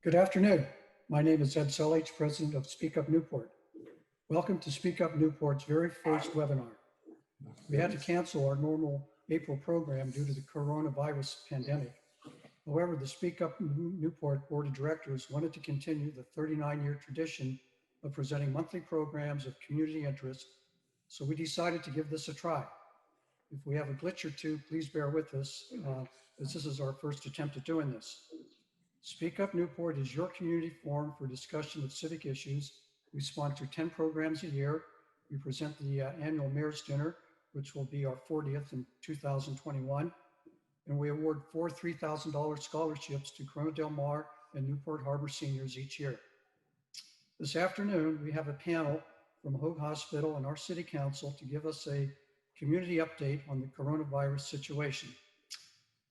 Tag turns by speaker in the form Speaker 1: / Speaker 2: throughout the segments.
Speaker 1: Good afternoon. My name is Ed Sellich, President of Speak Up Newport. Welcome to Speak Up Newport's very first webinar. We had to cancel our normal April program due to the coronavirus pandemic. However, the Speak Up Newport Board of Directors wanted to continue the 39-year tradition of presenting monthly programs of community interest, so we decided to give this a try. If we have a glitch or two, please bear with us, as this is our first attempt at doing this. Speak Up Newport is your community forum for discussion of civic issues. We sponsor 10 programs a year. We present the annual Mayor's Dinner, which will be our 40th in 2021. And we award 4 $3,000 scholarships to Corona Del Mar and Newport Harbor seniors each year. This afternoon, we have a panel from Hoag Hospital and our City Council to give us a community update on the coronavirus situation.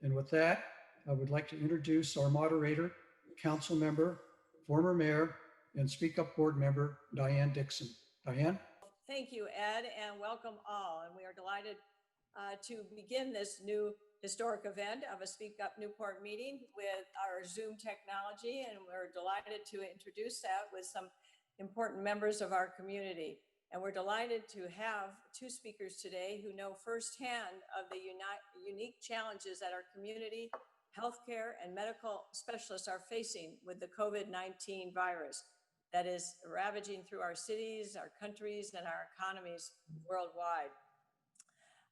Speaker 1: And with that, I would like to introduce our moderator, council member, former mayor, and Speak Up board member, Diane Dixon. Diane?
Speaker 2: Thank you, Ed, and welcome all. And we are delighted to begin this new historic event of a Speak Up Newport meeting with our Zoom technology, and we're delighted to introduce that with some important members of our community. And we're delighted to have two speakers today who know firsthand of the unique challenges that our community, healthcare, and medical specialists are facing with the COVID-19 virus that is ravaging through our cities, our countries, and our economies worldwide.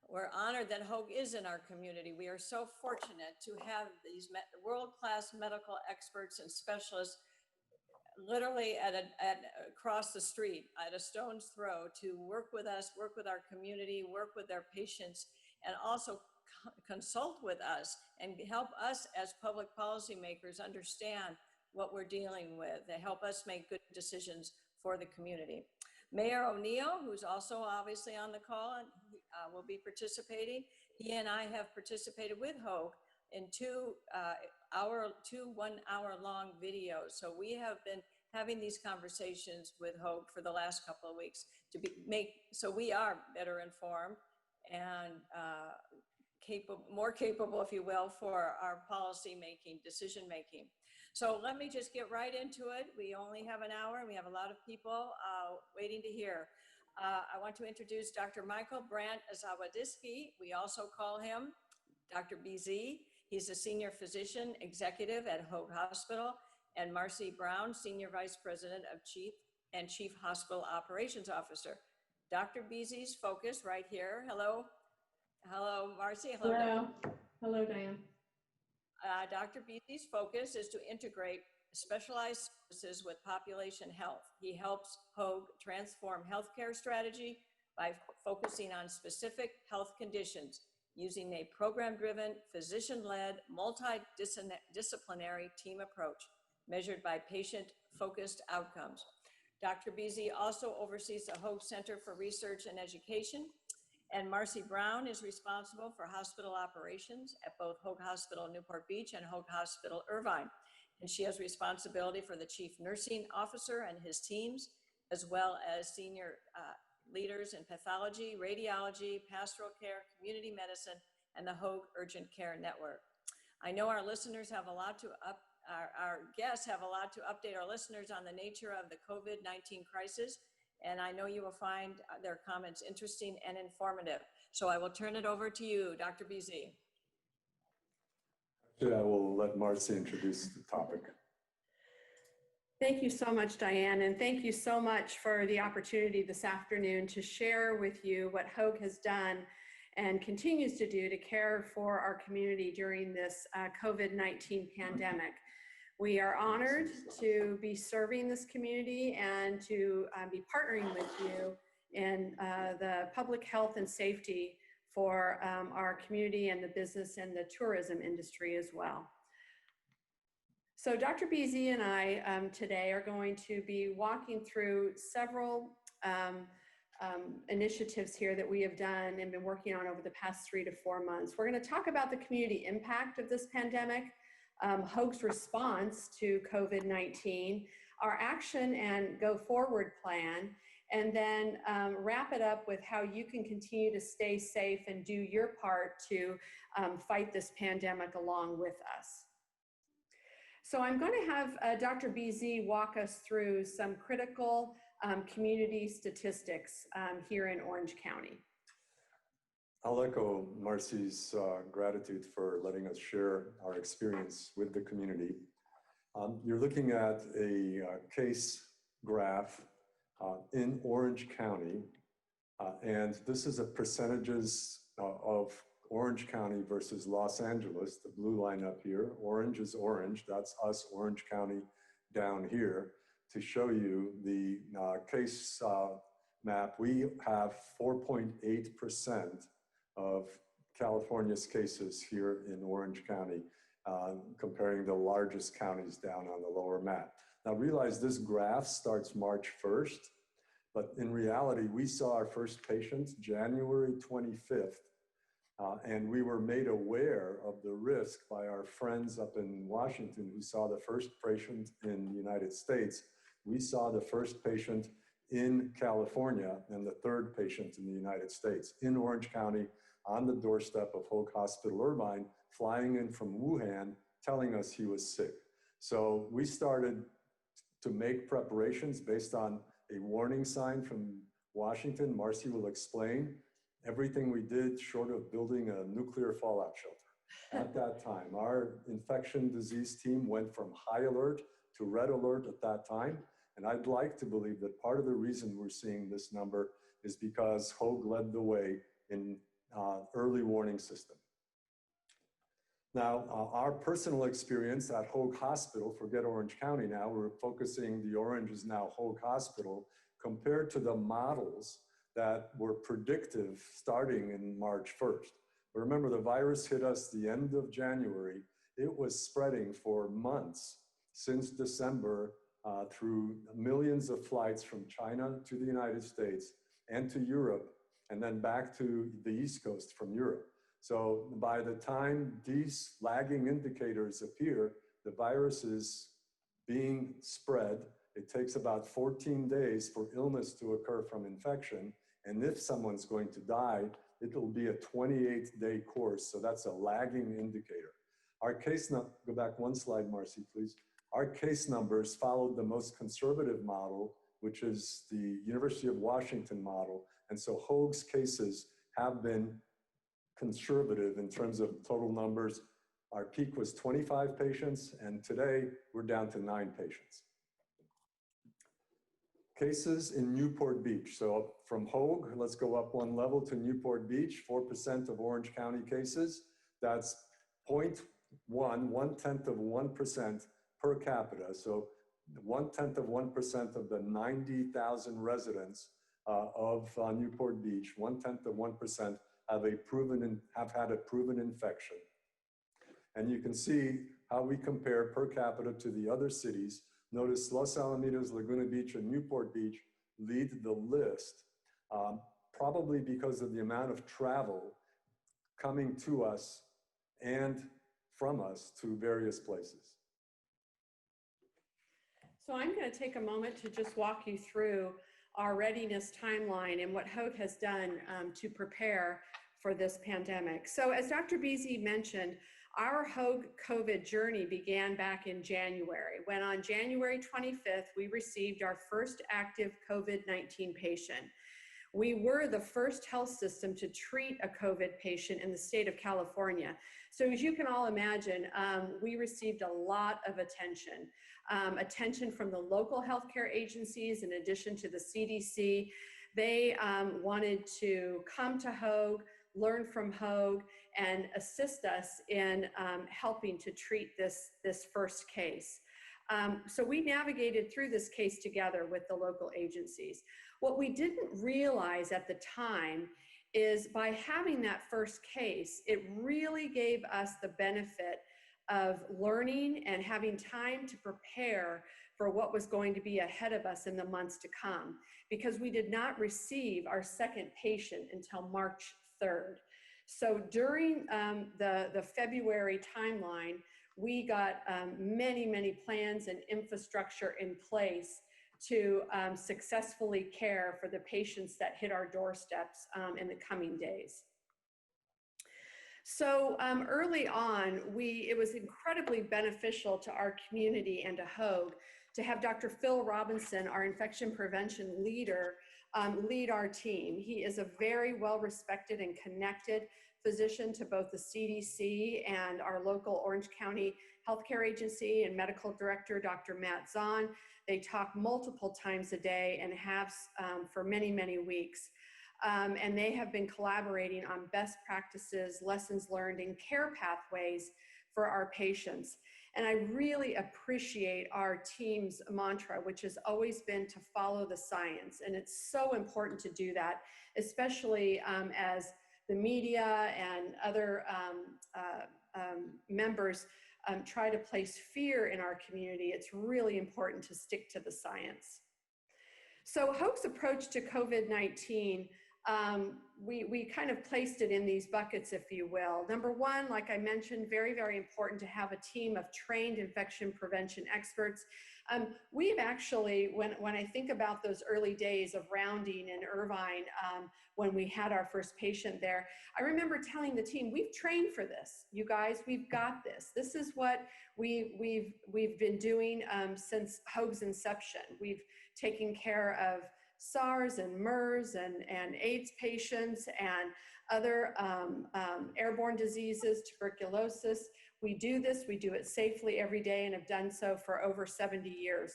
Speaker 2: We're honored that Hoag is in our community. We are so fortunate to have these world-class medical experts and specialists literally across the street, at a stone's throw, to work with us, work with our community, work with our patients, and also consult with us and help us as public policymakers understand what we're dealing with. They help us make good decisions for the community. Mayor O'Neill, who's also obviously on the call and will be participating, he and I have participated with Hoag in two 1-hour-long videos. So we have been having these conversations with Hoag for the last couple of weeks so we are better informed and more capable, if you will, for our policy making, decision making. So let me just get right into it. We only have an hour and we have a lot of people waiting to hear. I want to introduce Dr. Michael Brandt Zawadiski. We also call him Dr. BZ. He's a senior physician executive at Hoag Hospital, and Marcy Brown, Senior Vice President of Chief Hospital Operations Officer. Dr. BZ's focus right here. Hello. Hello, Marcy.
Speaker 3: Hello. Hello. Hello, Diane.
Speaker 2: Dr. BZ's focus is to integrate specialized services with population health. He helps Hoag transform healthcare strategy by focusing on specific health conditions using a program-driven, physician-led, multidisciplinary team approach measured by patient-focused outcomes. Dr. BZ also oversees the Hoag Center for Research and Education, and Marcy Brown is responsible for hospital operations at both Hoag Hospital Newport Beach and Hoag Hospital Irvine. And she has responsibility for the chief nursing officer and his teams, as well as senior leaders in pathology, radiology, pastoral care, community medicine, and the Hoag Urgent Care Network. I know our listeners have a lot to our guests have a lot to update our listeners on the nature of the COVID-19 crisis, and I know you will find their comments interesting and informative. So I will turn it over to you, Dr. BZ.
Speaker 4: Actually, I will let Marcy introduce the topic.
Speaker 3: Thank you so much, Diane, and thank you so much for the opportunity this afternoon to share with you what Hoag has done and continues to do to care for our community during this COVID-19 pandemic. We are honored to be serving this community and to be partnering with you in the public health and safety for our community and the business and the tourism industry as well. So Dr. BZ and I today are going to be walking through several initiatives here that we have done and been working on over the past 3 to 4 months. We're going to talk about the community impact of this pandemic, Hoag's response to COVID-19, our action and go forward plan, and then wrap it up with how you can continue to stay safe and do your part to fight this pandemic along with us. So I'm going to have Dr. BZ walk us through some critical community statistics here in Orange County.
Speaker 4: I'll echo Marcy's gratitude for letting us share our experience with the community. You're looking at a case graph in Orange County, and this is a percentages of Orange County versus Los Angeles, the blue line up here. Orange is orange, that's us, Orange County down here. To show you the case map, we have 4.8% of California's cases here in Orange County, comparing the largest counties down on the lower map. Now realize this graph starts March 1st, but in reality, we saw our first patients January 25th, and we were made aware of the risk by our friends up in Washington who saw the first patient in the United States. We saw the first patient in California and the third patient in the United States in Orange County on the doorstep of Hoag Hospital Irvine, flying in from Wuhan, telling us he was sick. So we started to make preparations based on a warning sign from Washington. Marcy will explain everything we did short of building a nuclear fallout shelter. At that time, our infection disease team went from high alert to red alert at that time. And I'd like to believe that part of the reason we're seeing this number is because Hoag led the way in early warning system. Now, our personal experience at Hoag Hospital, forget Orange County now, we're focusing, the orange is now Hoag Hospital, compared to the models that were predictive starting in March 1st. But remember, the virus hit us the end of January. It was spreading for months since December through millions of flights from China to the United States and to Europe, and then back to the East Coast from Europe. So by the time these lagging indicators appear, the virus is being spread. It takes about 14 days for illness to occur from infection. And if someone's going to die, it'll be a 28-day course. So that's a lagging indicator. Our case number, go back one slide, Marcy, please. Our case numbers followed the most conservative model, which is the University of Washington model. And so Hoag's cases have been conservative in terms of total numbers. Our peak was 25 patients, and today we're down to 9 patients. Cases in Newport Beach. So from Hoag, let's go up one level to Newport Beach, 4% of Orange County cases. That's 0.1, 1/10 of 1% per capita. So 1/10 of 1% of the 90,000 residents of Newport Beach, 1/10 of 1% have had a proven infection. And you can see how we compare per capita to the other cities. Notice Los Alamitos, Laguna Beach, and Newport Beach lead the list, probably because of the amount of travel coming to us and from us to various places.
Speaker 3: So I'm going to take a moment to just walk you through our readiness timeline and what Hoag has done to prepare for this pandemic. So as Dr. BZ mentioned, our Hoag COVID journey began back in January, when on January 25th, we received our first active COVID-19 patient. We were the first health system to treat a COVID patient in the state of California. So as you can all imagine, we received a lot of attention. Attention from the local healthcare agencies, in addition to the CDC. They wanted to come to Hoag, learn from Hoag, and assist us in helping to treat this first case. So we navigated through this case together with the local agencies. What we didn't realize at the time is by having that first case, it really gave us the benefit of learning and having time to prepare for what was going to be ahead of us in the months to come, because we did not receive our second patient until March 3rd. So during the February timeline, we got many plans and infrastructure in place to successfully care for the patients that hit our doorsteps in the coming days. So early on, it was incredibly beneficial to our community and to Hoag to have Dr. Phil Robinson, our infection prevention leader, lead our team. He is a very well-respected and connected physician to both the CDC and our local Orange County Healthcare Agency, and medical director, Dr. Matt Zahn. They talk multiple times a day and have for many, many weeks. And they have been collaborating on best practices, lessons learned, and care pathways for our patients. And I really appreciate our team's mantra, which has always been to follow the science. And it's so important to do that, especially as the media and other members try to place fear in our community. It's really important to stick to the science. So Hoag's approach to COVID-19, we kind of placed it in these buckets, if you will. Number one, like I mentioned, very, very important to have a team of trained infection prevention experts. We've actually, when I think about those early days of rounding in Irvine, when we had our first patient there, I remember telling the team, we've trained for this. You guys, we've got this. This is what we've been doing since Hoag's inception. We've taken care of SARS and MERS and AIDS patients and other airborne diseases, tuberculosis. We do this, we do it safely every day, and have done so for over 70 years.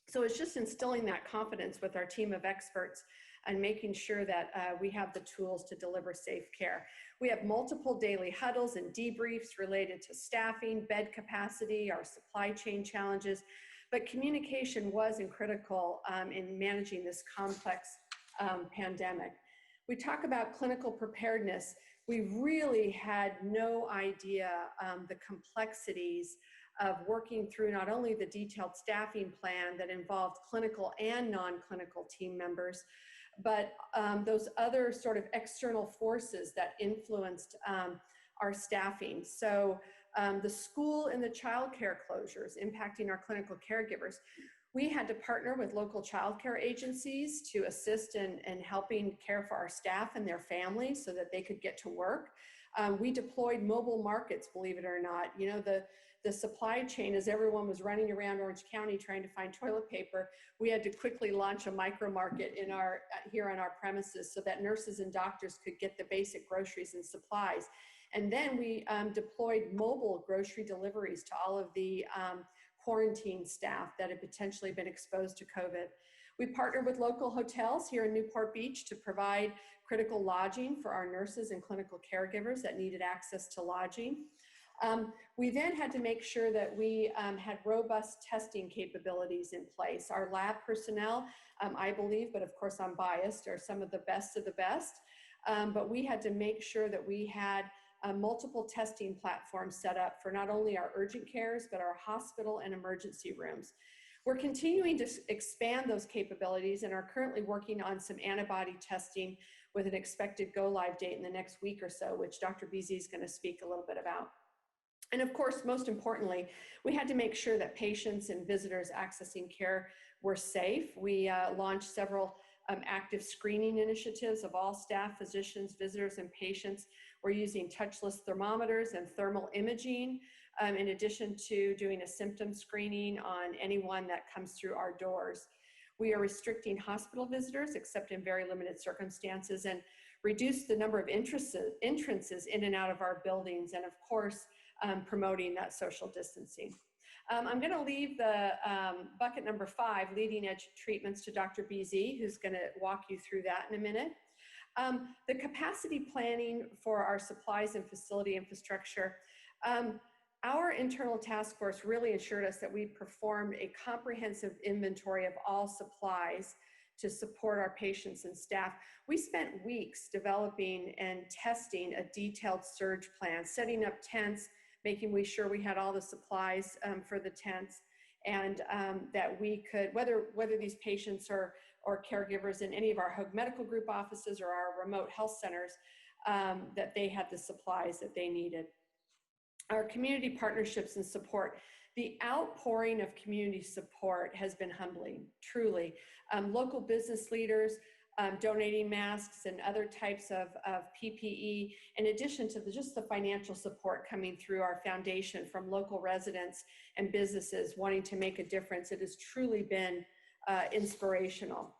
Speaker 3: So it's just instilling that confidence with our team of experts and making sure that we have the tools to deliver safe care. We have multiple daily huddles and debriefs related to staffing, bed capacity, our supply chain challenges, but communication was critical in managing this complex pandemic. We talk about clinical preparedness. We really had no idea the complexities of working through not only the detailed staffing plan that involved clinical and non-clinical team members, but those other sort of external forces that influenced our staffing. So the school and the childcare closures impacting our clinical caregivers. We had to partner with local childcare agencies to assist in helping care for our staff and their families so that they could get to work. We deployed mobile markets, believe it or not. You know, the supply chain, as everyone was running around Orange County trying to find toilet paper, we had to quickly launch a micro market in here on our premises so that nurses and doctors could get the basic groceries and supplies. And then we deployed mobile grocery deliveries to all of the quarantine staff that had potentially been exposed to COVID. We partnered with local hotels here in Newport Beach to provide critical lodging for our nurses and clinical caregivers that needed access to lodging. We then had to make sure that we had robust testing capabilities in place. Our lab personnel, I believe, but of course I'm biased, are some of the best, but we had to make sure that we had multiple testing platforms set up for not only our urgent cares, but our hospital and emergency rooms. We're continuing to expand those capabilities and are currently working on some antibody testing with an expected go-live date in the next week or so, which Dr. Beasy is going to speak a little bit about. And of course, most importantly, we had to make sure that patients and visitors accessing care were safe. We launched several active screening initiatives of all staff, physicians, visitors, and patients. We're using touchless thermometers and thermal imaging, in addition to doing a symptom screening on anyone that comes through our doors. We are restricting hospital visitors, except in very limited circumstances, and reduce the number of entrances in and out of our buildings, and of course, promoting that social distancing. I'm going to leave the bucket number 5, leading edge treatments, to Dr. Beasy, who's going to walk you through that in a minute. The capacity planning for our supplies and facility infrastructure. Our internal task force really assured us that we performed a comprehensive inventory of all supplies to support our patients and staff. We spent weeks developing and testing a detailed surge plan, setting up tents, making sure we had all the supplies for the tents, and that we could, whether these patients or caregivers in any of our Hoag Medical Group offices or our remote health centers, that they had the supplies that they needed. Our community partnerships and support. The outpouring of community support has been humbling, truly. Local business leaders donating masks and other types of PPE, in addition to just the financial support coming through our foundation from local residents and businesses wanting to make a difference. It has truly been inspirational.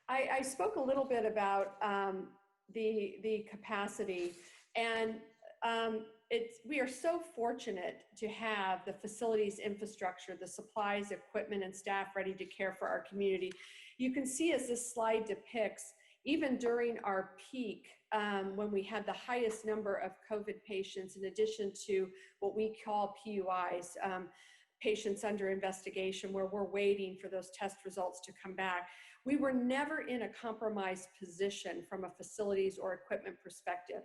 Speaker 3: I spoke a little bit about the capacity, and we are so fortunate to have the facilities infrastructure, the supplies, equipment, and staff ready to care for our community. You can see, as this slide depicts, even during our peak, when we had the highest number of COVID patients, in addition to what we call PUIs, patients under investigation, where we're waiting for those test results to come back, we were never in a compromised position from a facilities or equipment perspective.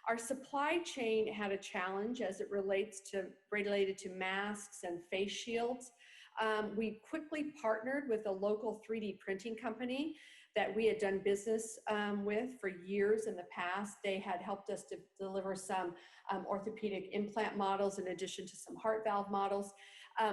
Speaker 3: Our supply chain had a challenge as it related to masks and face shields. We quickly partnered with a local 3D printing company that we had done business with for years in the past. They had helped us to deliver some orthopedic implant models in addition to some heart valve models.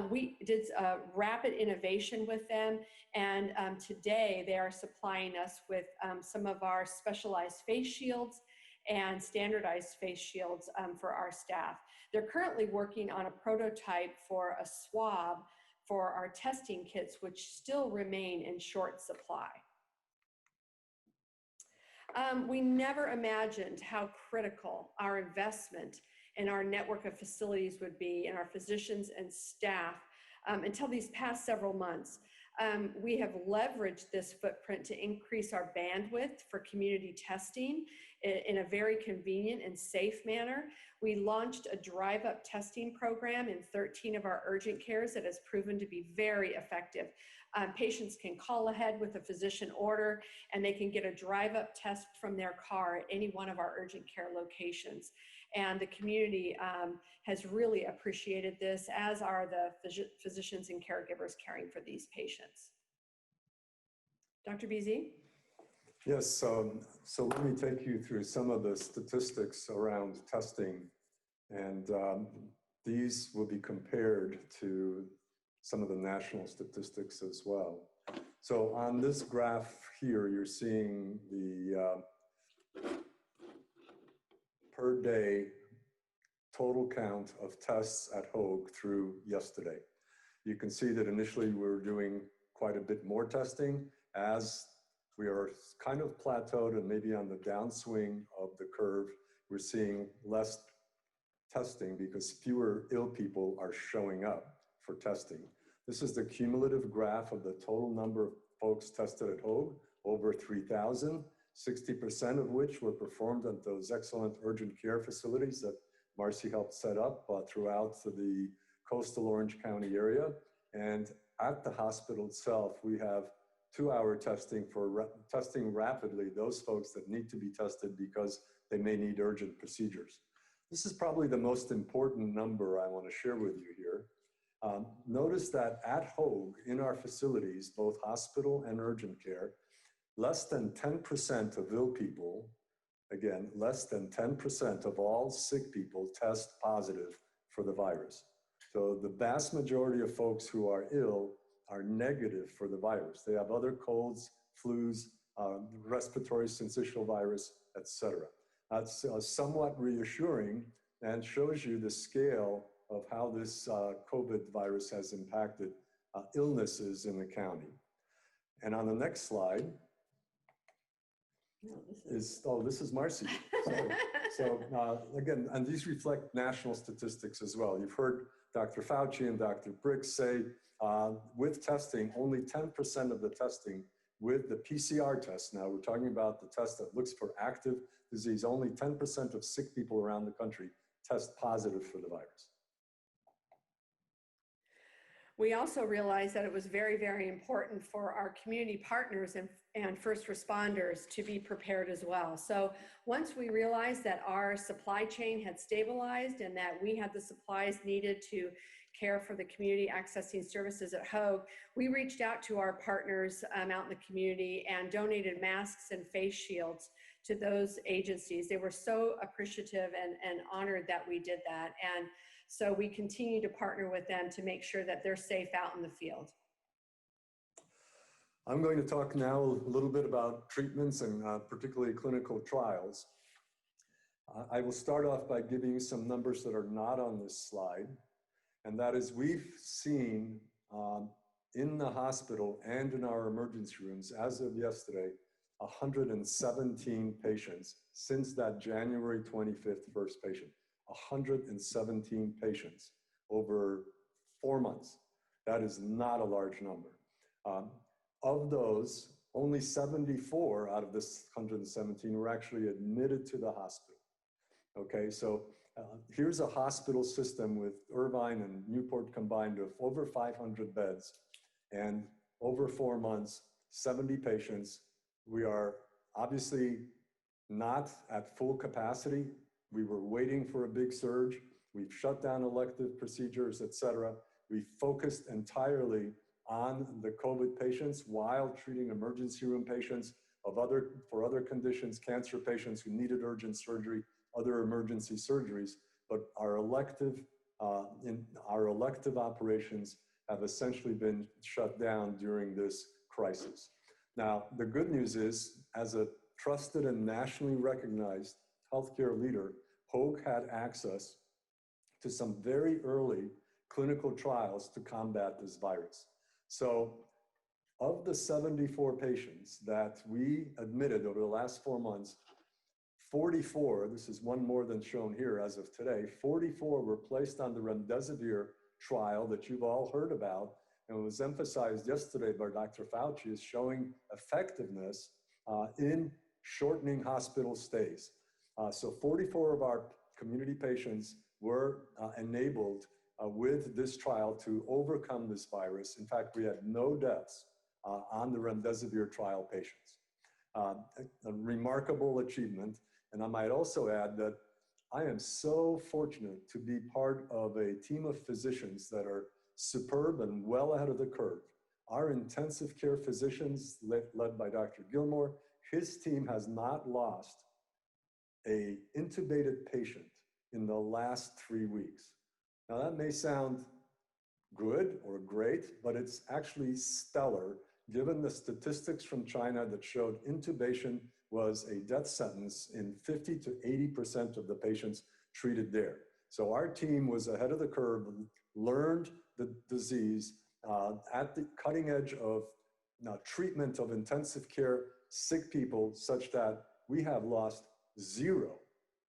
Speaker 3: We did rapid innovation with them, and today they are supplying us with some of our specialized face shields and standardized face shields for our staff. They're currently working on a prototype for a swab for our testing kits, which still remain in short supply. We never imagined how critical our investment in our network of facilities would be, and our physicians and staff, until these past several months. We have leveraged this footprint to increase our bandwidth for community testing in a very convenient and safe manner. We launched a drive-up testing program in 13 of our urgent cares that has proven to be very effective. Patients can call ahead with a physician order, and they can get a drive-up test from their car at any one of our urgent care locations. And the community has really appreciated this, as are the physicians and caregivers caring for these patients. Dr. BZ?
Speaker 4: Yes, so let me take you through some of the statistics around testing, and these will be compared to some of the national statistics as well. So on this graph here, you're seeing the per day total count of tests at Hoag through yesterday. You can see that initially we were doing quite a bit more testing. As we are kind of plateaued and maybe on the downswing of the curve, we're seeing less testing because fewer ill people are showing up for testing. This is the cumulative graph of the total number of folks tested at Hoag, over 3,000, 60% of which were performed at those excellent urgent care facilities that Marcy helped set up throughout the coastal Orange County area. And at the hospital itself, we have 2-hour testing for testing rapidly those folks that need to be tested because they may need urgent procedures. This is probably the most important number I want to share with you here. Notice that at Hoag, in our facilities, both hospital and urgent care, less than 10% of ill people, again, less than 10% of all sick people test positive for the virus. So the vast majority of folks who are ill are negative for the virus. They have other colds, flus, respiratory syncytial virus, etc. That's somewhat reassuring and shows you the scale of how this COVID virus has impacted illnesses in the county. And on the next slide this is Marcy. So again, and these reflect national statistics as well. You've heard Dr. Fauci and Dr. Briggs say with testing, only 10% of the testing with the PCR test, now we're talking about the test that looks for active disease, only 10% of sick people around the country test positive for the virus.
Speaker 3: We also realized that it was very, very important for our community partners and first responders to be prepared as well. So once we realized that our supply chain had stabilized and that we had the supplies needed to care for the community accessing services at Hoag, we reached out to our partners out in the community and donated masks and face shields to those agencies. They were so appreciative and honored that we did that. And so we continue to partner with them to make sure that they're safe out in the field.
Speaker 4: I'm going to talk now a little bit about treatments and particularly clinical trials. I will start off by giving you some numbers that are not on this slide. And that is, we've seen in the hospital and in our emergency rooms, as of yesterday, 117 patients since that January 25th first patient. 117 patients over 4 months. That is not a large number. Of those, only 74 out of this 117 were actually admitted to the hospital. Okay, so here's a hospital system with Irvine and Newport combined of over 500 beds, and over 4 months, 70 patients. We are obviously not at full capacity. We were waiting for a big surge. We've shut down elective procedures, et cetera. We focused entirely on the COVID patients while treating emergency room patients for other conditions, cancer patients who needed urgent surgery, other emergency surgeries. But our elective operations have essentially been shut down during this crisis. Now, the good news is, as a trusted and nationally recognized healthcare leader, Hoag had access to some very early clinical trials to combat this virus. So of the 74 patients that we admitted over the last 4 months, 44, this is one more than shown here as of today, 44 were placed on the remdesivir trial that you've all heard about and was emphasized yesterday by Dr. Fauci as showing effectiveness in shortening hospital stays. So 44 of our community patients were enabled with this trial to overcome this virus. In fact, we had no deaths on the remdesivir trial patients. A remarkable achievement. And I might also add that I am so fortunate to be part of a team of physicians that are superb and well ahead of the curve. Our intensive care physicians, led by Dr. Gilmore, his team has not lost an intubated patient in the last 3 weeks. Now that may sound good or great, but it's actually stellar given the statistics from China that showed intubation was a death sentence in 50 to 80% of the patients treated there. So our team was ahead of the curve, learned the disease at the cutting edge of treatment of intensive care sick people, such that we have lost 0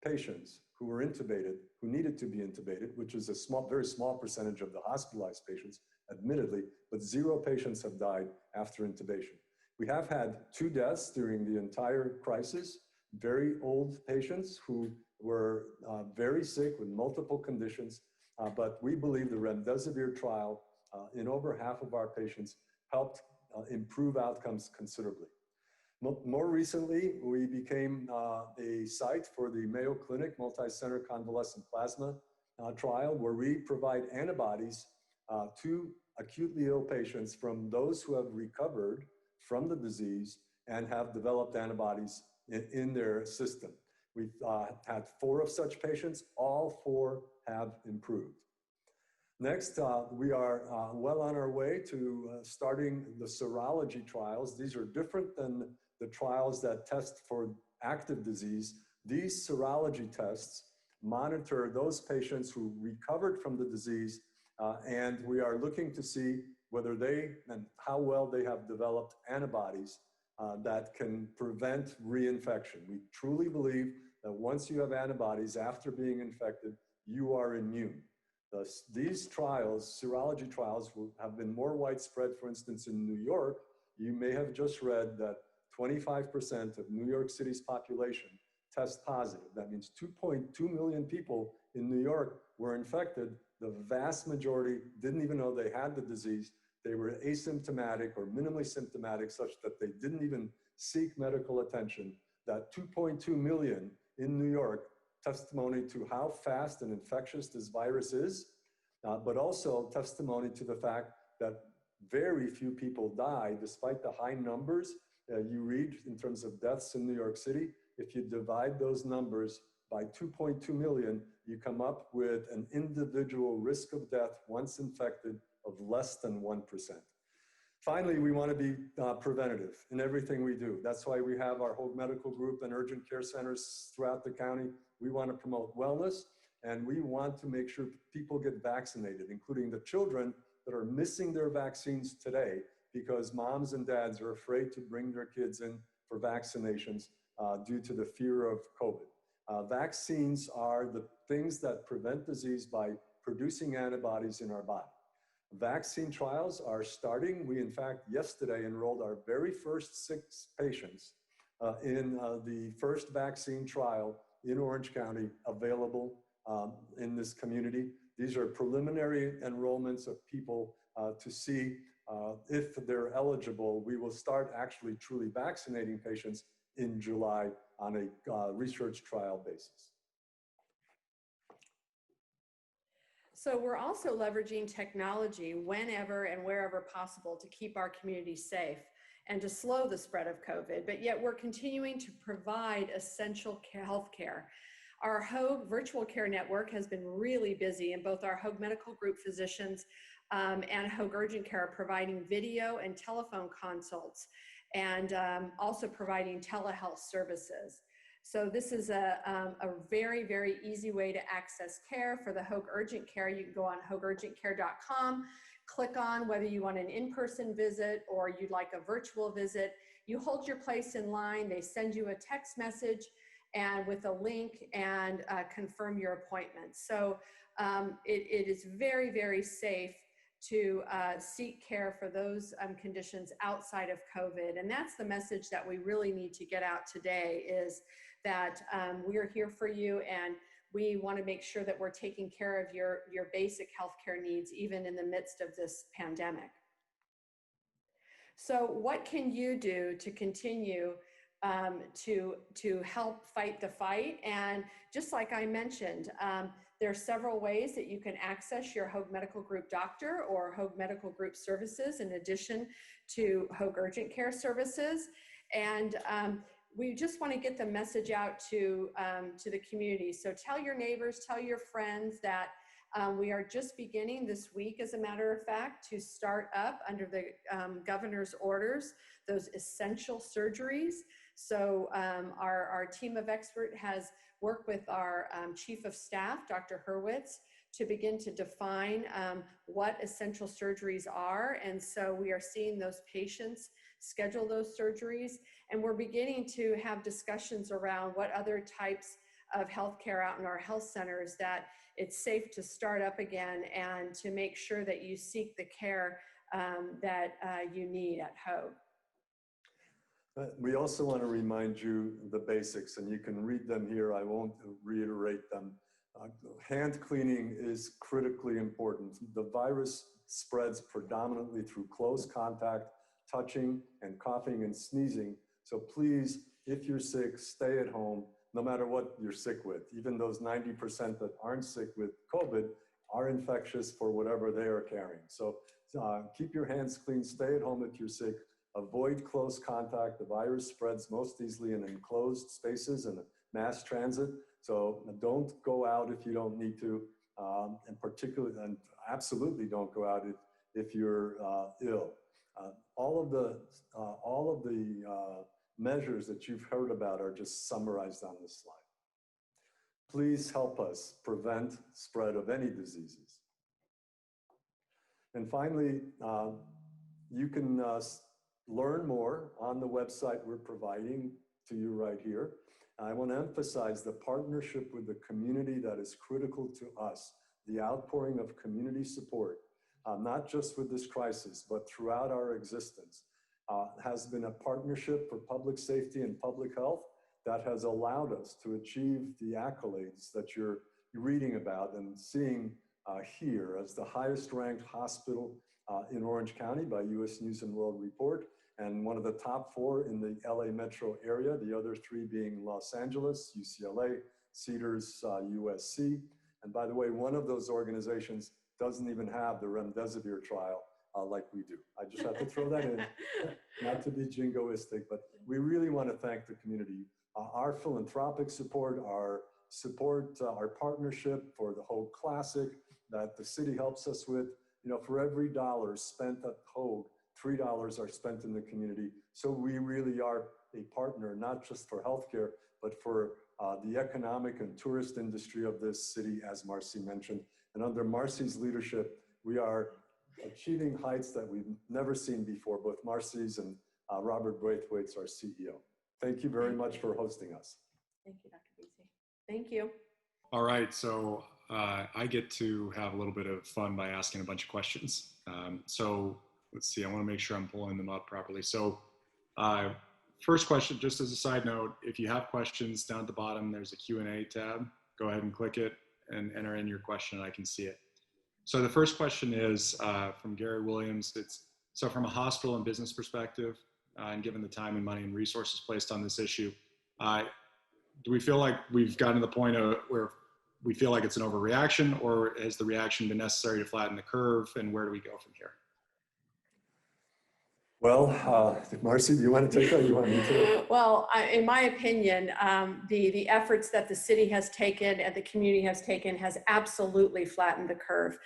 Speaker 4: patients who were intubated, who needed to be intubated, which is a very small percentage of the hospitalized patients, admittedly, but 0 patients have died after intubation. We have had 2 deaths during the entire crisis, very old patients who were very sick with multiple conditions, but we believe the remdesivir trial in over half of our patients helped improve outcomes considerably. More recently, we became a site for the Mayo Clinic multi-center convalescent plasma trial, where we provide antibodies to acutely ill patients from those who have recovered from the disease and have developed antibodies in their system. We've had 4 of such patients. All 4 have improved. Next, we are well on our way to starting the serology trials. These are different than the trials that test for active disease. These serology tests monitor those patients who recovered from the disease, and we are looking to see whether they and how well they have developed antibodies that can prevent reinfection. We truly believe that once you have antibodies after being infected, you are immune. Thus, these trials, serology trials, have been more widespread. For instance, in New York, you may have just read that 25% of New York City's population test positive. That means 2.2 million people in New York were infected. The vast majority didn't even know they had the disease. They were asymptomatic or minimally symptomatic, such that they didn't even seek medical attention. That 2.2 million in New York, testimony to how fast and infectious this virus is, but also testimony to the fact that very few people die despite the high numbers you read in terms of deaths in New York City. If you divide those numbers by 2.2 million, you come up with an individual risk of death once infected of less than 1%. Finally, we want to be preventative in everything we do. That's why we have our Hoag Medical Group and urgent care centers throughout the county. We want to promote wellness, and we want to make sure people get vaccinated, including the children that are missing their vaccines today because moms and dads are afraid to bring their kids in for vaccinations due to the fear of COVID. Vaccines are the things that prevent disease by producing antibodies in our body. Vaccine trials are starting. We, in fact, yesterday enrolled our very first 6 patients in the first vaccine trial in Orange County available in this community. These are preliminary enrollments of people to see if they're eligible. We will start actually truly vaccinating patients in July on a research trial basis.
Speaker 3: So we're also leveraging technology whenever and wherever possible to keep our community safe and to slow the spread of COVID, but yet we're continuing to provide essential health care. Our Hoag Virtual Care Network has been really busy, and both our Hoag Medical Group physicians and Hoag Urgent Care are providing video and telephone consults and also providing telehealth services. So this is a very, very easy way to access care for the Hoag Urgent Care. You can go on hoagurgentcare.com, click on whether you want an in-person visit or you'd like a virtual visit. You hold your place in line, they send you a text message and with a link and confirm your appointment. So it is very, very safe to seek care for those conditions outside of COVID. And that's the message that we really need to get out today, is that we are here for you, and we want to make sure that we're taking care of your basic healthcare needs, even in the midst of this pandemic. So what can you do to continue to help fight the fight? And just like I mentioned, there are several ways that you can access your Hoag Medical Group doctor or Hoag Medical Group services in addition to Hoag Urgent Care services. And we just want to get the message out to the community. So tell your neighbors, tell your friends that we are just beginning this week, as a matter of fact, to start up under the governor's orders, those essential surgeries. So our team of experts has worked with our chief of staff, Dr. Hurwitz, to begin to define what essential surgeries are. And so we are seeing those patients schedule those surgeries. And we're beginning to have discussions around what other types of healthcare out in our health centers that it's safe to start up again, and to make sure that you seek the care that you need at Hoag.
Speaker 4: We also want to remind you the basics, and you can read them here. I won't reiterate them. Hand cleaning is critically important. The virus spreads predominantly through close contact, touching and coughing and sneezing. So please, if you're sick, stay at home, no matter what you're sick with. Even those 90% that aren't sick with COVID are infectious for whatever they are carrying. So keep your hands clean, stay at home if you're sick, avoid close contact. The virus spreads most easily in enclosed spaces and mass transit. So don't go out if you don't need to, and absolutely don't go out if you're ill. All of the measures that you've heard about are just summarized on this slide. Please help us prevent spread of any diseases. And finally, you can learn more on the website we're providing to you right here. I want to emphasize the partnership with the community that is critical to us, the outpouring of community support, not just with this crisis, but throughout our existence, has been a partnership for public safety and public health that has allowed us to achieve the accolades that you're reading about and seeing here as the highest ranked hospital in Orange County by US News and World Report, and one of the top 4 in the LA metro area, the other 3 being Los Angeles, UCLA, Cedars, USC. And by the way, one of those organizations doesn't even have the remdesivir trial like we do. I just have to throw that in, not to be jingoistic, but we really want to thank the community. Our philanthropic support, our partnership for the Hoag Classic that the city helps us with. You know, for every dollar spent at Hoag, $3 are spent in the community. So we really are a partner, not just for healthcare, but for the economic and tourist industry of this city, as Marcy mentioned. And under Marcy's leadership, we are achieving heights that we've never seen before, both Marcy's and Robert Braithwaite's, our CEO. Thank you very much for hosting us.
Speaker 3: Thank you, Dr. Beasy. Thank you.
Speaker 5: All right, so I get to have a little bit of fun by asking a bunch of questions. So let's see, I want to make sure I'm pulling them up properly. So first question, just as a side note, if you have questions down at the bottom, there's a Q&A tab. Go ahead and click it and enter in your question and I can see it. So the first question is from Gary Williams. So from a hospital and business perspective, and given the time and money and resources placed on this issue, do we feel like we've gotten to the point where we feel like it's an overreaction, or has the reaction been necessary to flatten the curve, and where do we go from here?
Speaker 4: Well, Marcy, do you want to take that? You want me to?
Speaker 3: Well, in my opinion, the efforts that the city has taken and the community has taken has absolutely flattened the curve.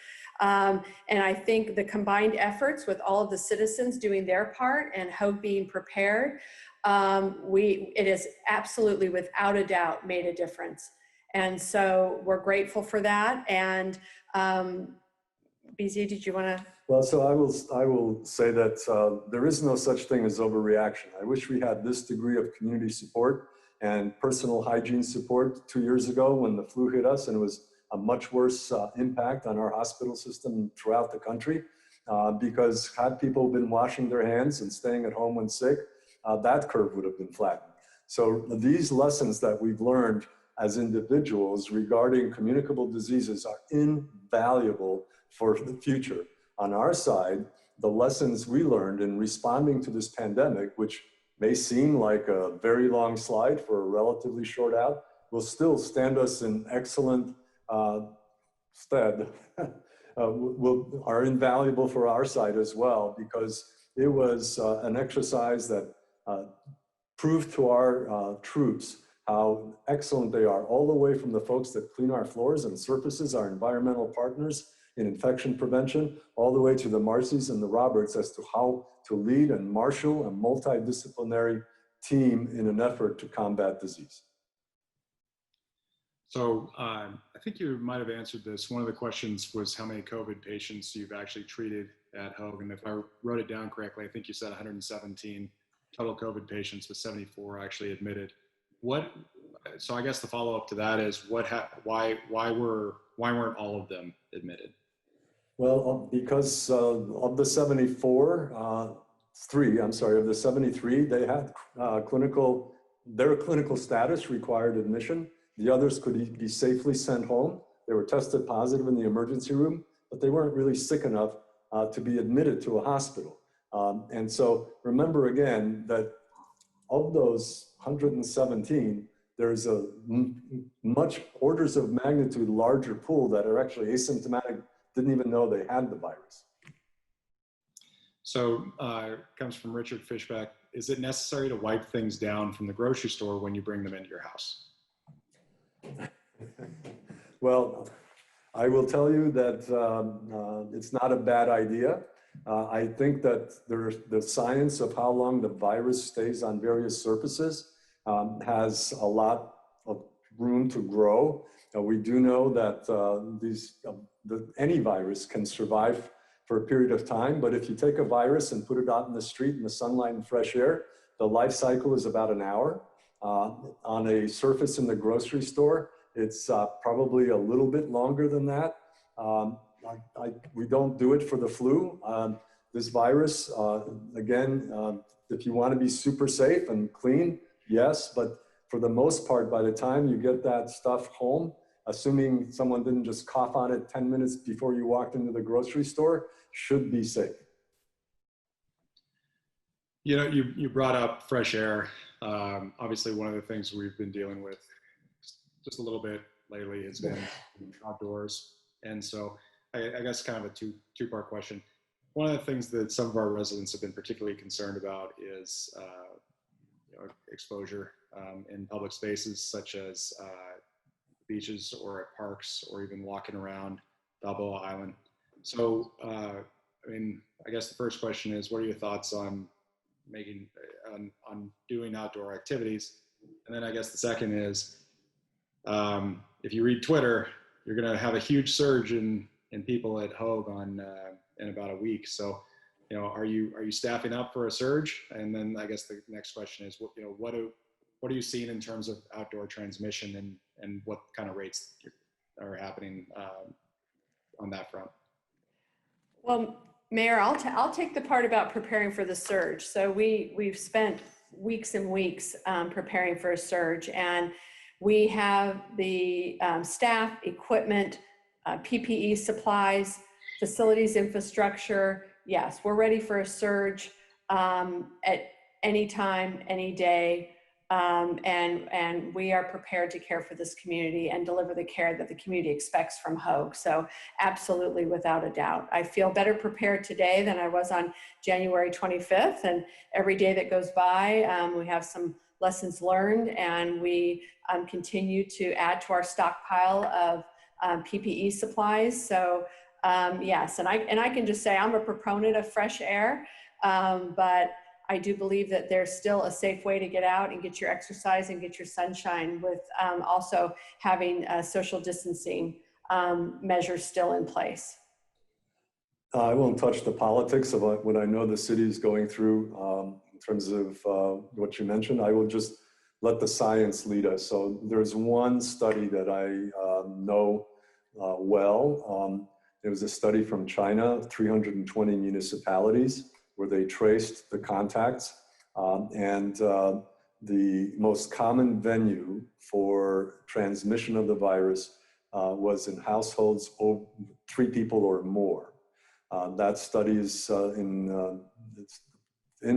Speaker 3: And I think the combined efforts with all of the citizens doing their part and Hoag being prepared, it has absolutely, without a doubt, made a difference. And so we're grateful for that. And BZ, did you want to?
Speaker 4: Well, so I will say that there is no such thing as overreaction. I wish we had this degree of community support and personal hygiene support 2 years ago when the flu hit us, and it was a much worse impact on our hospital system throughout the country, because had people been washing their hands and staying at home when sick, that curve would have been flattened. So these lessons that we've learned as individuals regarding communicable diseases are invaluable for the future. On our side, the lessons we learned in responding to this pandemic, which may seem like a very long slide for a relatively short out, will still stand us in excellent stead, are invaluable for our side as well, because it was an exercise that proved to our troops how excellent they are, all the way from the folks that clean our floors and surfaces, our environmental partners in infection prevention, all the way to the Marcys and the Roberts as to how to lead and marshal a multidisciplinary team in an effort to combat disease.
Speaker 5: So I think you might have answered this. One of the questions was how many COVID patients you've actually treated at Hoag. And if I wrote it down correctly, I think you said 117 total COVID patients with 74 actually admitted. So I guess the follow-up to that is why weren't all of them admitted?
Speaker 4: Well, because of the 74, of the 73, they had their clinical status required admission. The others could be safely sent home. They were tested positive in the emergency room, but they weren't really sick enough to be admitted to a hospital. And so remember again that of those 117, there's a much orders of magnitude larger pool that are actually asymptomatic, didn't even know they had the virus.
Speaker 5: So comes from Richard Fishback. Is it necessary to wipe things down from the grocery store when you bring them into your house?
Speaker 4: Well, I will tell you that it's not a bad idea. I think that the science of how long the virus stays on various surfaces has a lot of room to grow. We do know that any virus can survive for a period of time, but if you take a virus and put it out in the street in the sunlight and fresh air, the life cycle is about an hour. On a surface in the grocery store, it's probably a little bit longer than that. We don't do it for the flu. This virus, again, if you want to be super safe and clean, yes, but for the most part, by the time you get that stuff home, assuming someone didn't just cough on it 10 minutes before you walked into the grocery store, should be safe.
Speaker 5: You know, you brought up fresh air. Obviously, one of the things we've been dealing with just a little bit lately has been outdoors. And so I guess kind of a two-part question. One of the things that some of our residents have been particularly concerned about is exposure in public spaces such as beaches or at parks or even walking around Balboa Island. So mean, I guess the first question is, what are your thoughts on doing outdoor activities? And then I guess the second is, if you read Twitter, you're going to have a huge surge in people at Hoag in about a week. So, are you staffing up for a surge? And then I guess the next question is, what are you seeing in terms of outdoor transmission, and what kind of rates are happening on that front?
Speaker 3: Well, Mayor, I'll take the part about preparing for the surge. So we've spent weeks and weeks preparing for a surge, and we have the staff, equipment, PPE supplies, facilities, infrastructure. Yes, we're ready for a surge at any time, any day. And we are prepared to care for this community and deliver the care that the community expects from Hoag. So absolutely, without a doubt. I feel better prepared today than I was on January 25th. And every day that goes by, we have some lessons learned, and we continue to add to our stockpile of PPE supplies. So yes, and I can just say I'm a proponent of fresh air, but I do believe that there's still a safe way to get out and get your exercise and get your sunshine, with also having social distancing measures still in place.
Speaker 4: I won't touch the politics of what I know the city is going through in terms of what you mentioned. I will just let the science lead us. So there's one study that I know well. It was a study from China, 320 municipalities, where they traced the contacts, and the most common venue for transmission of the virus was in households of 3 people or more. That study is in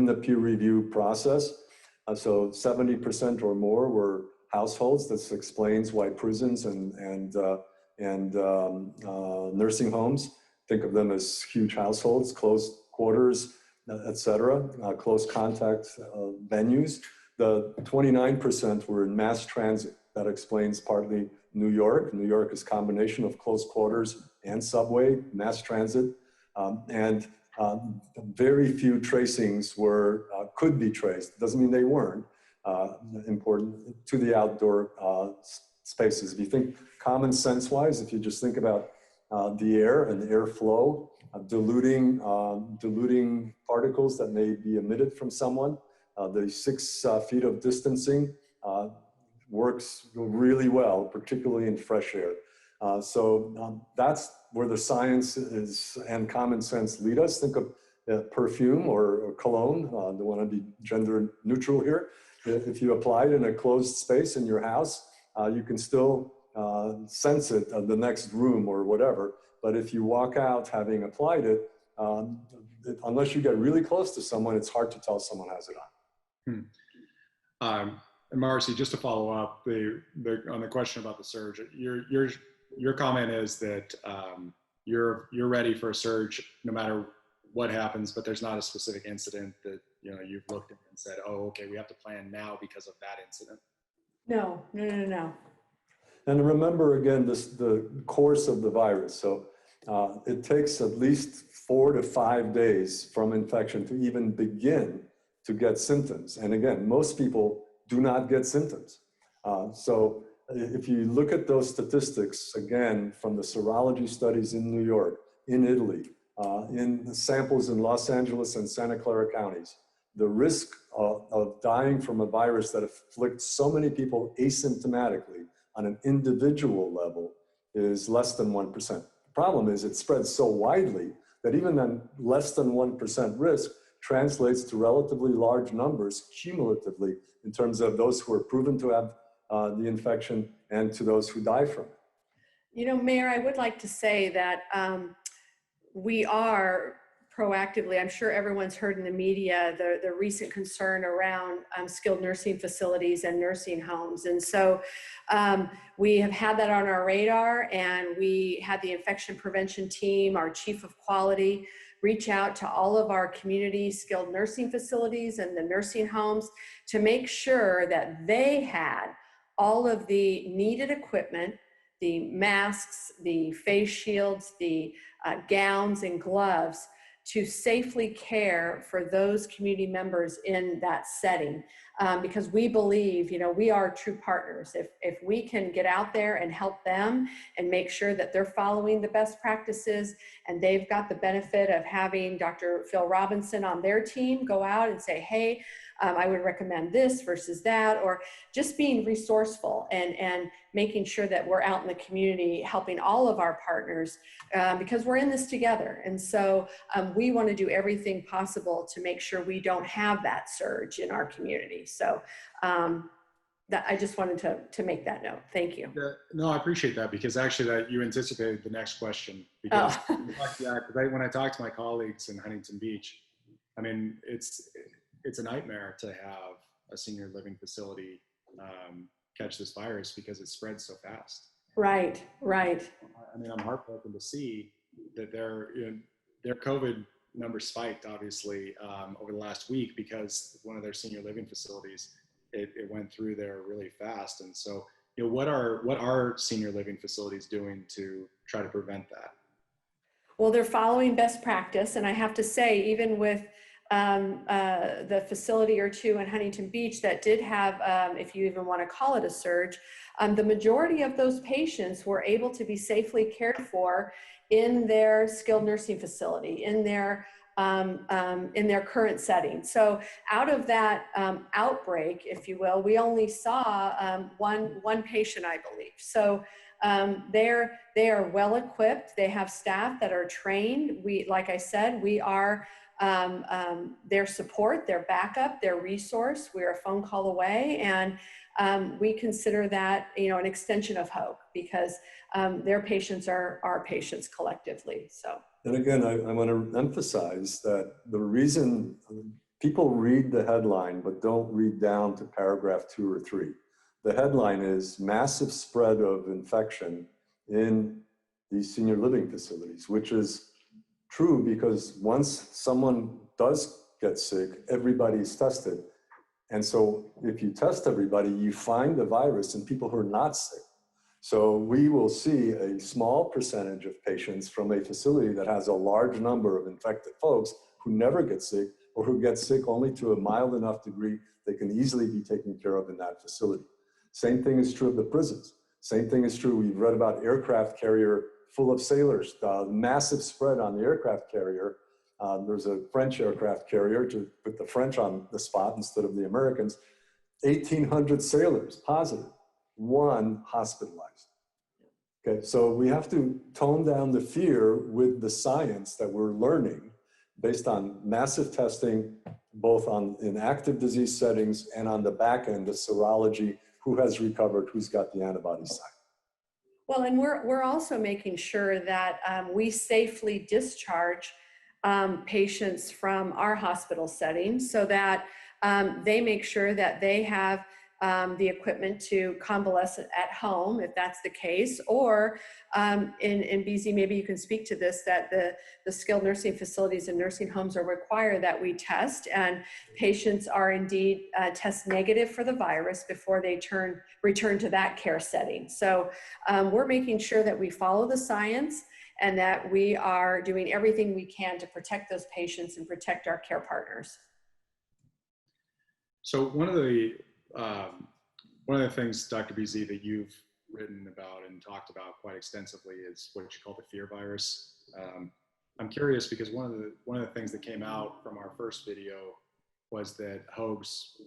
Speaker 4: the peer review process. So 70% or more were households. This explains why prisons and nursing homes, think of them as huge households, close quarters, etc., close contact venues. The 29% were in mass transit. That explains partly New York. New York is a combination of close quarters and subway, mass transit, and very few tracings could be traced. Doesn't mean they weren't important to the outdoor spaces. If you think common sense-wise, if you just think about the air and the airflow, diluting particles that may be emitted from someone. The 6 feet of distancing works really well, particularly in fresh air. So that's where the science is and common sense lead us. Think of perfume or cologne. Don't want to be gender neutral here. If you apply it in a closed space in your house, you can still sense it in the next room or whatever. But if you walk out having applied it, unless you get really close to someone, it's hard to tell someone has it on.
Speaker 5: And Marcy, just to follow up on the question about the surge, your comment is that you're ready for a surge no matter what happens, but there's not a specific incident that you've looked at and said, oh, okay, we have to plan now because of that incident.
Speaker 3: No.
Speaker 4: And remember again, the course of the virus. So it takes at least 4 to 5 days from infection to even begin to get symptoms. And again, most people do not get symptoms. So if you look at those statistics, again, from the serology studies in New York, in Italy, in the samples in Los Angeles and Santa Clara counties, the risk of dying from a virus that afflicts so many people asymptomatically on an individual level is less than 1%. The problem is it spreads so widely that even then less than 1% risk translates to relatively large numbers cumulatively in terms of those who are proven to have the infection and to those who die from it.
Speaker 3: Mayor, I would like to say that we are proactively, I'm sure everyone's heard in the media, the recent concern around skilled nursing facilities and nursing homes. And so we have had that on our radar, and we had the infection prevention team, our chief of quality, reach out to all of our community skilled nursing facilities and the nursing homes to make sure that they had all of the needed equipment, the masks, the face shields, the gowns and gloves, to safely care for those community members in that setting. Because we believe, we are true partners. If we can get out there and help them and make sure that they're following the best practices, and they've got the benefit of having Dr. Phil Robinson on their team go out and say, hey, I would recommend this versus that, or just being resourceful and making sure that we're out in the community helping all of our partners, because we're in this together. And so we want to do everything possible to make sure we don't have that surge in our community. So that I just wanted to make that note. Thank you.
Speaker 5: No, I appreciate that, because actually that you anticipated the next question. Because when I talk to my colleagues in Huntington Beach, I mean, it's a nightmare to have a senior living facility catch this virus because it spreads so fast.
Speaker 3: Right.
Speaker 5: I mean, I'm heartbroken to see that their COVID numbers spiked, obviously, over the last week, because one of their senior living facilities, it went through there really fast. And so, what are senior living facilities doing to try to prevent that?
Speaker 3: Well, they're following best practice. And I have to say, even with the facility or two in Huntington Beach that did have, if you even want to call it a surge, the majority of those patients were able to be safely cared for in their skilled nursing facility, in their current setting. So out of that outbreak, if you will, we only saw one patient, I believe. So they are well equipped. They have staff that are trained. Like I said, we are their support, their backup, their resource. We're a phone call away, and we consider that, an extension of Hoag, because their patients are our patients collectively. So.
Speaker 4: And again, I want to emphasize that the reason people read the headline but don't read down to paragraph 2 or 3. The headline is massive spread of infection in these senior living facilities, which is true because once someone does get sick, everybody's tested. And so if you test everybody, you find the virus in people who are not sick. So we will see a small percentage of patients from a facility that has a large number of infected folks who never get sick, or who get sick only to a mild enough degree they can easily be taken care of in that facility. Same thing is true of the prisons. Same thing is true. We've read about aircraft carrier full of sailors, massive spread on the aircraft carrier. There's a French aircraft carrier, to put the French on the spot instead of the Americans. 1,800 sailors positive, 1 hospitalized. Okay, so we have to tone down the fear with the science that we're learning based on massive testing, both in active disease settings and on the back end, the serology, who has recovered, who's got the antibody side.
Speaker 3: Well, and we're also making sure that we safely discharge patients from our hospital settings, so that they make sure that they have the equipment to convalesce at home, if that's the case, or in BZ, maybe you can speak to this, that the skilled nursing facilities and nursing homes are required that we test, and patients are indeed test negative for the virus before they return to that care setting. So we're making sure that we follow the science, and that we are doing everything we can to protect those patients and protect our care partners.
Speaker 5: So one of the things, Dr. BZ, that you've written about and talked about quite extensively is what you call the fear virus. I'm curious because one of the things that came out from our first video was that Hoag's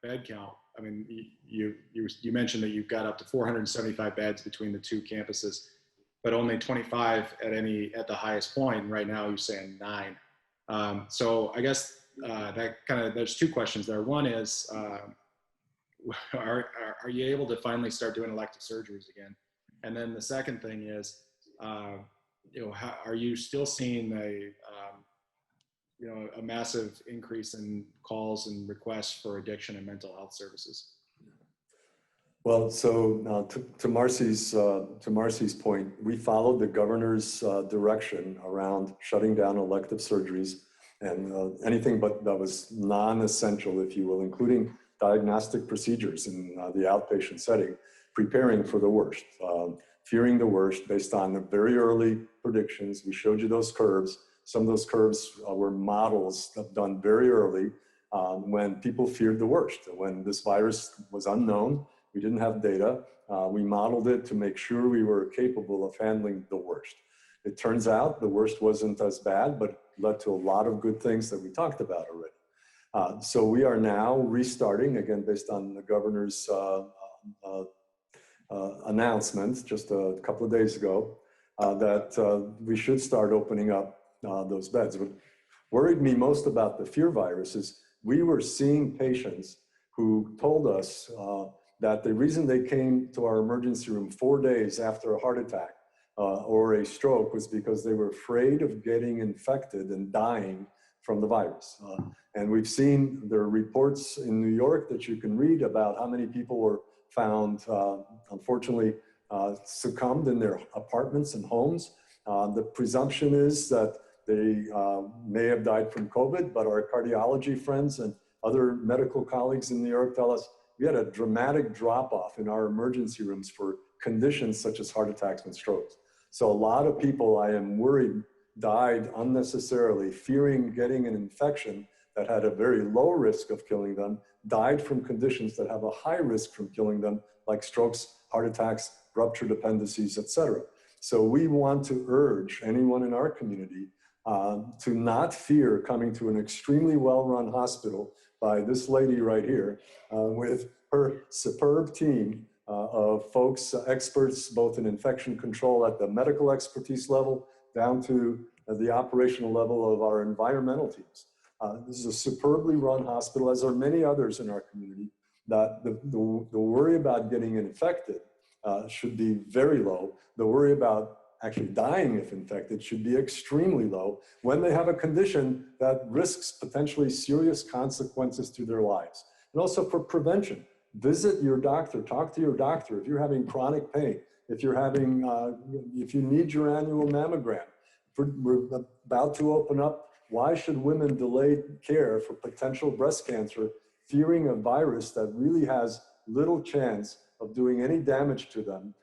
Speaker 5: bed count. I mean, you mentioned that you've got up to 475 beds between the 2 campuses, but only 25 at the highest point. And right now you're saying 9. So I guess there's 2 questions there. One is, are you able to finally start doing elective surgeries again? And then the second thing is, are you still seeing a massive increase in calls and requests for addiction and mental health services?
Speaker 4: Well, so to Marcy's point, we followed the governor's direction around shutting down elective surgeries and anything but that was non-essential, if you will, including diagnostic procedures in the outpatient setting, preparing for the worst, fearing the worst based on the very early predictions. We showed you those curves Some of those curves were models done very early when people feared the worst. When this virus was unknown, we didn't have data. We modeled it to make sure we were capable of handling the worst. It turns out the worst wasn't as bad, but led to a lot of good things that we talked about already. So we are now restarting, again, based on the governor's announcement just a couple of days ago, that we should start opening up those beds. What worried me most about the fear virus is we were seeing patients who told us that the reason they came to our emergency room 4 days after a heart attack or a stroke was because they were afraid of getting infected and dying from the virus. And we've seen there are reports in New York that you can read about how many people were found, unfortunately, succumbed in their apartments and homes. The presumption is that they may have died from COVID, but our cardiology friends and other medical colleagues in New York tell us we had a dramatic drop-off in our emergency rooms for conditions such as heart attacks and strokes. So a lot of people, I am worried, died unnecessarily, fearing getting an infection that had a very low risk of killing them, died from conditions that have a high risk from killing them, like strokes, heart attacks, ruptured appendices, etc. So we want to urge anyone in our community to not fear coming to an extremely well-run hospital by this lady right here with her superb team of folks, experts, both in infection control at the medical expertise level down to the operational level of our environmental teams. This is a superbly run hospital, as are many others in our community, that the worry about getting infected should be very low. The worry about actually dying if infected should be extremely low when they have a condition that risks potentially serious consequences to their lives. And also for prevention, visit your doctor, talk to your doctor if you're having chronic pain, if you're having, if you need your annual mammogram. We're about to open up. Why should women delay care for potential breast cancer, fearing a virus that really has little chance of doing any damage to them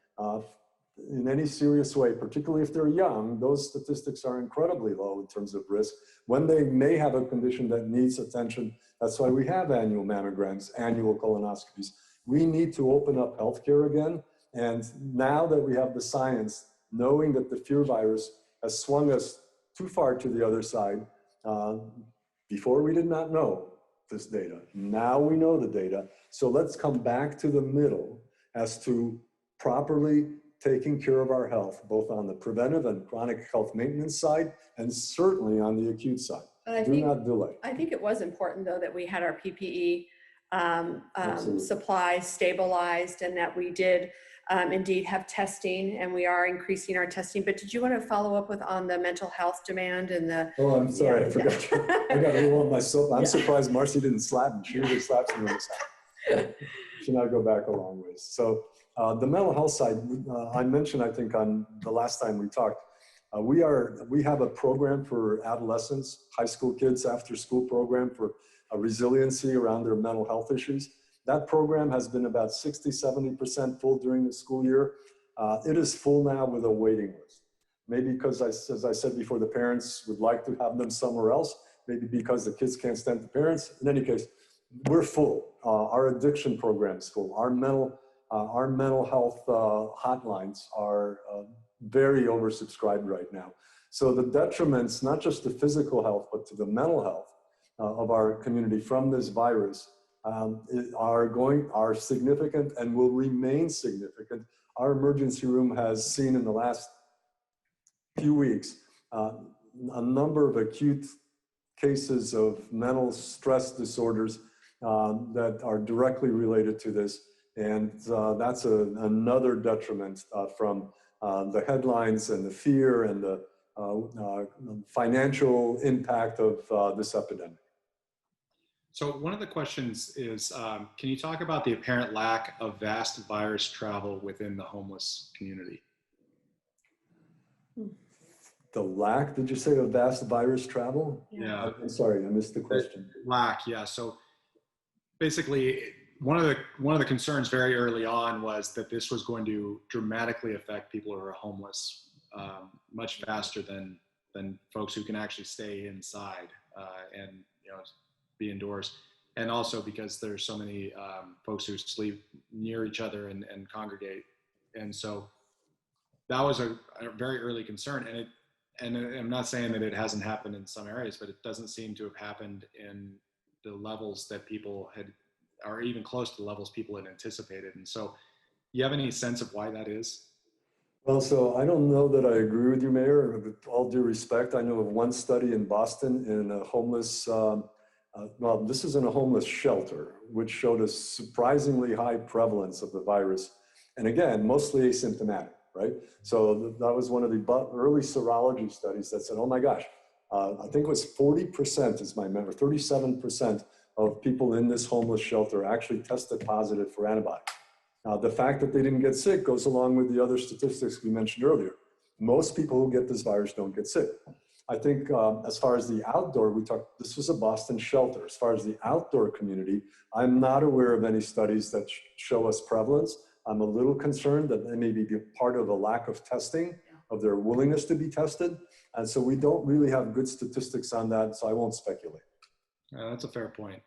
Speaker 4: in any serious way, particularly if they're young? Those statistics are incredibly low in terms of risk. When they may have a condition that needs attention, that's why we have annual mammograms, annual colonoscopies. We need to open up healthcare again. And now that we have the science, knowing that the fear virus has swung us too far to the other side, before we did not know this data. Now we know the data. So let's come back to the middle as to properly taking care of our health, both on the preventive and chronic health maintenance side, and certainly on the acute side. Do not delay.
Speaker 3: I think it was important, though, that we had our PPE supply stabilized and that we did indeed have testing, and we are increasing our testing. But did you want to follow up on the mental health demand and the... Oh,
Speaker 4: I'm sorry,
Speaker 3: yeah,
Speaker 4: I forgot. Yeah. I got a little on myself. I'm surprised Marcy didn't slap me. She usually slaps me on the side. Should not go back a long ways. So the mental health side, I mentioned, I think on the last time we talked, we have a program for adolescents, high school kids, after school program for resiliency around their mental health issues. That program has been about 60, 70% full during the school year. It is full now with a waiting list. Maybe because, as I said before, the parents would like to have them somewhere else. Maybe because the kids can't stand the parents. In any case, we're full. Our addiction program is full. Our mental health hotlines are very oversubscribed right now. So the detriments, not just to physical health, but to the mental health of our community from this virus are significant and will remain significant. Our emergency room has seen in the last few weeks a number of acute cases of mental stress disorders that are directly related to this. And that's another detriment from the headlines and the fear and the financial impact of this epidemic.
Speaker 5: So one of the questions is, can you talk about the apparent lack of vast virus travel within the homeless community?
Speaker 4: The lack, did you say, of vast virus travel?
Speaker 5: Yeah.
Speaker 4: I'm sorry, I missed the question.
Speaker 5: Lack, yeah. So basically, one of the concerns very early on was that this was going to dramatically affect people who are homeless much faster than than folks who can actually stay inside and be indoors. And also because there's so many folks who sleep near each other and congregate. And so that was a very early concern. And I'm not saying that it hasn't happened in some areas, but it doesn't seem to have happened in the levels that people had, or even close to the levels people had anticipated. And so, you have any sense of why that is?
Speaker 4: Well, so I don't know that I agree with you, Mayor. With all due respect, I know of one study in Boston in a homeless, well, this is in a homeless shelter, which showed a surprisingly high prevalence of the virus. And again, mostly asymptomatic, right? So that was one of the early serology studies that said, oh my gosh, I think it was 40% is my memory, 37% of people in this homeless shelter actually tested positive for antibodies. Now, the fact that they didn't get sick goes along with the other statistics we mentioned earlier. Most people who get this virus don't get sick. I think as far as the outdoor, this was a Boston shelter. As far as the outdoor community, I'm not aware of any studies that show us prevalence. I'm a little concerned that they may be part of a lack of testing, of their willingness to be tested. And so we don't really have good statistics on that, so I won't speculate.
Speaker 5: That's a fair point.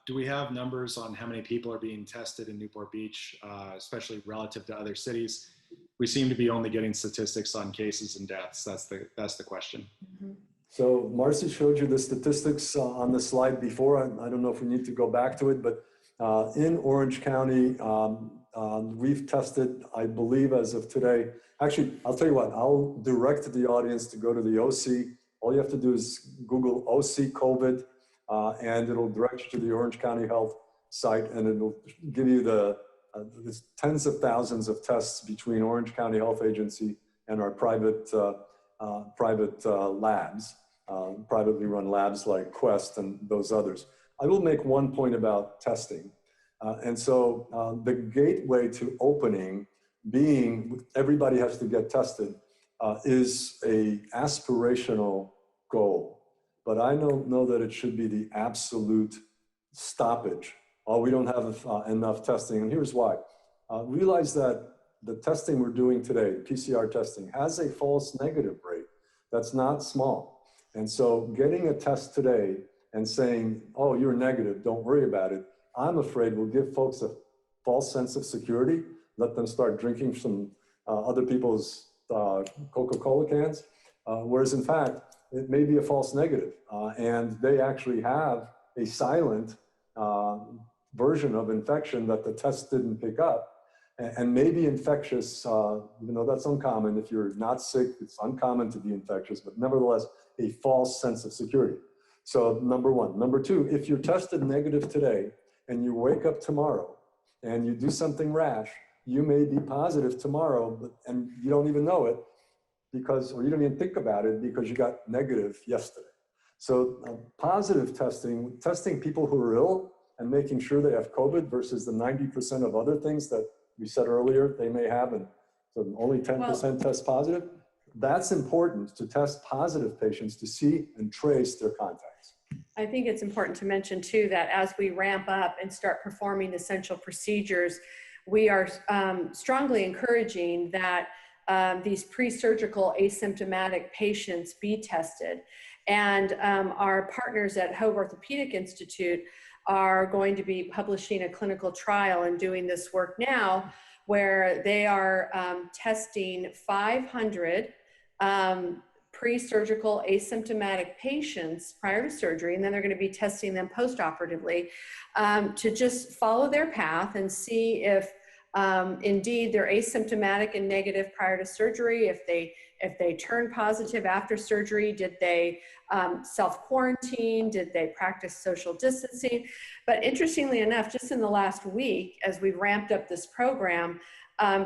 Speaker 5: Do we have numbers on how many people are being tested in Newport Beach, especially relative to other cities? We seem to be only getting statistics on cases and deaths. That's the question.
Speaker 3: Mm-hmm.
Speaker 4: So Marcy showed you the statistics on the slide before. I don't know if we need to go back to it, but in Orange County, we've tested, I believe as of today, actually, I'll tell you what, I'll direct the audience to go to the OC. All you have to do is Google OC COVID, and it'll direct you to the Orange County Health site, and it'll give you there's tens of thousands of tests between Orange County Health Agency and our private labs, privately run labs like Quest and those others. I will make one point about testing. And so the gateway to opening being everybody has to get tested is a aspirational goal. But I don't know that it should be the absolute stoppage. Oh, we don't have enough testing. And here's why. Realize that the testing we're doing today, PCR testing, has a false negative rate that's not small. And so getting a test today and saying, oh, you're negative, don't worry about it, I'm afraid will give folks a false sense of security, let them start drinking some other people's Coca-Cola cans, whereas in fact, it may be a false negative. And they actually have a silent version of infection that the test didn't pick up, and may be infectious, even though that's uncommon. If you're not sick, it's uncommon to be infectious, but nevertheless, a false sense of security. So number one. Number two, if you're tested negative today and you wake up tomorrow and you do something rash, you may be positive tomorrow, and you don't even know it or you don't even think about it because you got negative yesterday. So positive testing people who are ill and making sure they have COVID versus the 90% of other things that we said earlier they may have, and so only 10% test positive. That's important to test positive patients to see and trace their contacts.
Speaker 3: I think it's important to mention too that as we ramp up and start performing essential procedures, we are strongly encouraging that these pre-surgical asymptomatic patients be tested. And our partners at Hoag Orthopedic Institute are going to be publishing a clinical trial and doing this work now where they are testing 500 pre-surgical asymptomatic patients prior to surgery, and then they're going to be testing them post-operatively to just follow their path and see if indeed they're asymptomatic and negative prior to surgery. If they turn positive after surgery, did they self-quarantine? Did they practice social distancing? But interestingly enough, just in the last week, as we've ramped up this program,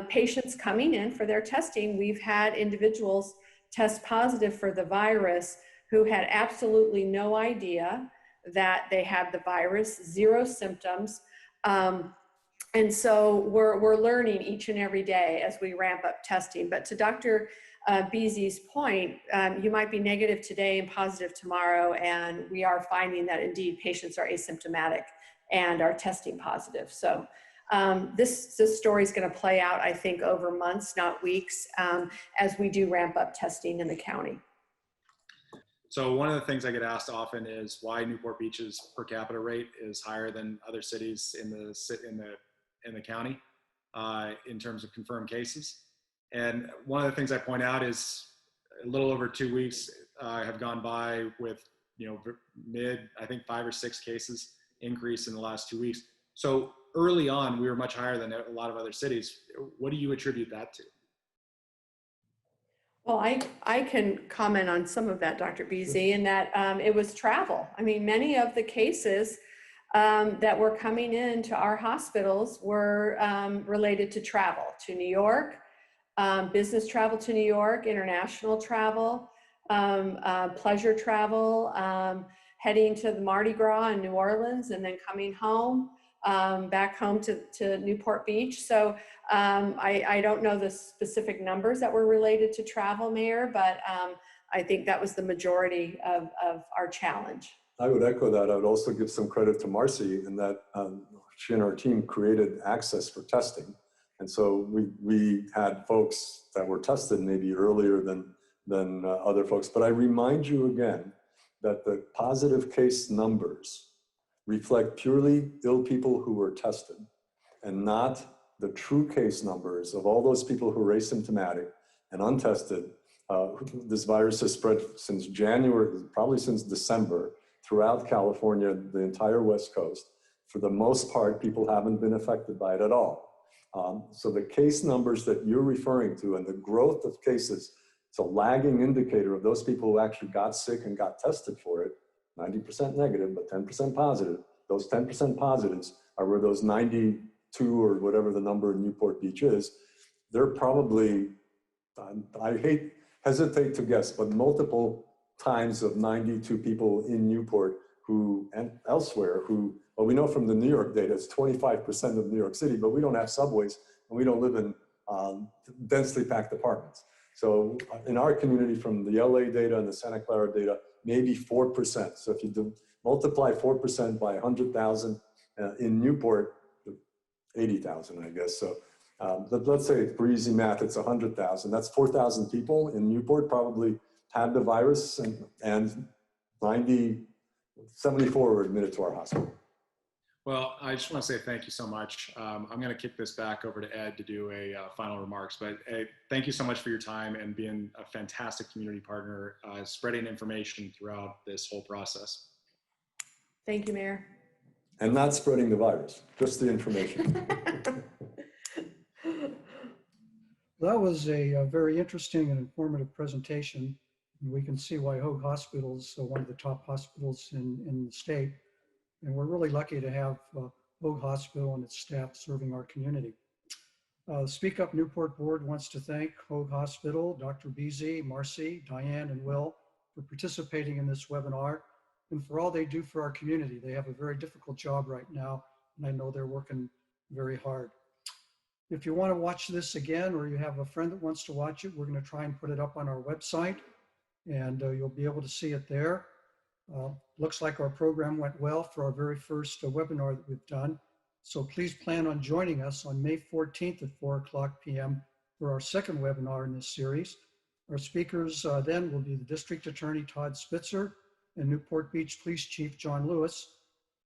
Speaker 3: patients coming in for their testing, we've had individuals test positive for the virus who had absolutely no idea that they had the virus, zero symptoms. And so we're learning each and every day as we ramp up testing. But to Dr. Beezy's point, you might be negative today and positive tomorrow, and we are finding that indeed patients are asymptomatic and are testing positive. So this story is going to play out, I think, over months, not weeks, as we do ramp up testing in the county.
Speaker 5: So one of the things I get asked often is why Newport Beach's per capita rate is higher than other cities in the county in terms of confirmed cases. And one of the things I point out is a little over 2 weeks have gone by with, I think 5 or 6 cases increase in the last 2 weeks. So early on, we were much higher than a lot of other cities. What do you attribute that to?
Speaker 3: Well, I can comment on some of that, Dr. Beasy, in that it was travel. I mean, many of the cases that were coming into our hospitals were related to travel to New York, business travel to New York, international travel, pleasure travel, heading to the Mardi Gras in New Orleans and then coming home, back home to Newport Beach. So I don't know the specific numbers that were related to travel, Mayor, but I think that was the majority of our challenge.
Speaker 4: I would echo that. I would also give some credit to Marcy in that she and her team created access for testing. And so we had folks that were tested maybe earlier than other folks. But I remind you again that the positive case numbers reflect purely ill people who were tested and not the true case numbers of all those people who are asymptomatic and untested. This virus has spread since January, probably since December, throughout California, the entire West Coast. For the most part, people haven't been affected by it at all. So the case numbers that you're referring to and the growth of cases, it's a lagging indicator of those people who actually got sick and got tested for it, 90% negative, but 10% positive. Those 10% positives are where those 92 or whatever the number in Newport Beach is. They're probably, I hesitate to guess, but multiple times of 92 people in Newport who, and elsewhere who, well, we know from the New York data, it's 25% of New York City, but we don't have subways and we don't live in densely packed apartments. So in our community, from the LA data and the Santa Clara data, maybe 4%. So if you multiply 4% by 100,000 in Newport, 80,000, I guess. So let's say for easy math, it's 100,000. That's 4,000 people in Newport probably had the virus, and 74 were admitted to our hospital.
Speaker 5: Well, I just want to say thank you so much. I'm going to kick this back over to Ed to do a final remarks, but thank you so much for your time and being a fantastic community partner, spreading information throughout this whole process.
Speaker 3: Thank you, Mayor.
Speaker 4: And not spreading the virus, just the information.
Speaker 1: That was a very interesting and informative presentation. And we can see why Hoag Hospital is one of the top hospitals in the state. And we're really lucky to have Hoag Hospital and its staff serving our community. The Speak Up Newport Board wants to thank Hoag Hospital, Dr. Beasy, Marcy, Diane, and Will for participating in this webinar and for all they do for our community. They have a very difficult job right now, and I know they're working very hard. If you want to watch this again, or you have a friend that wants to watch it, we're going to try and put it up on our website, and you'll be able to see it there. Looks like our program went well for our very first webinar that we've done. So please plan on joining us on May 14th at 4:00 p.m. for our second webinar in this series. Our speakers then will be the District Attorney Todd Spitzer and Newport Beach Police Chief John Lewis.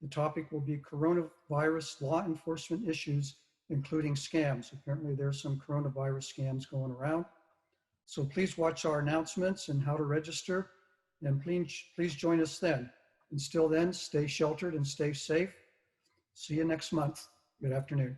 Speaker 1: The topic will be coronavirus law enforcement issues, including scams. Apparently there's some coronavirus scams going around. So please watch our announcements and how to register, and please join us then. Until then, stay sheltered and stay safe. See you next month. Good afternoon.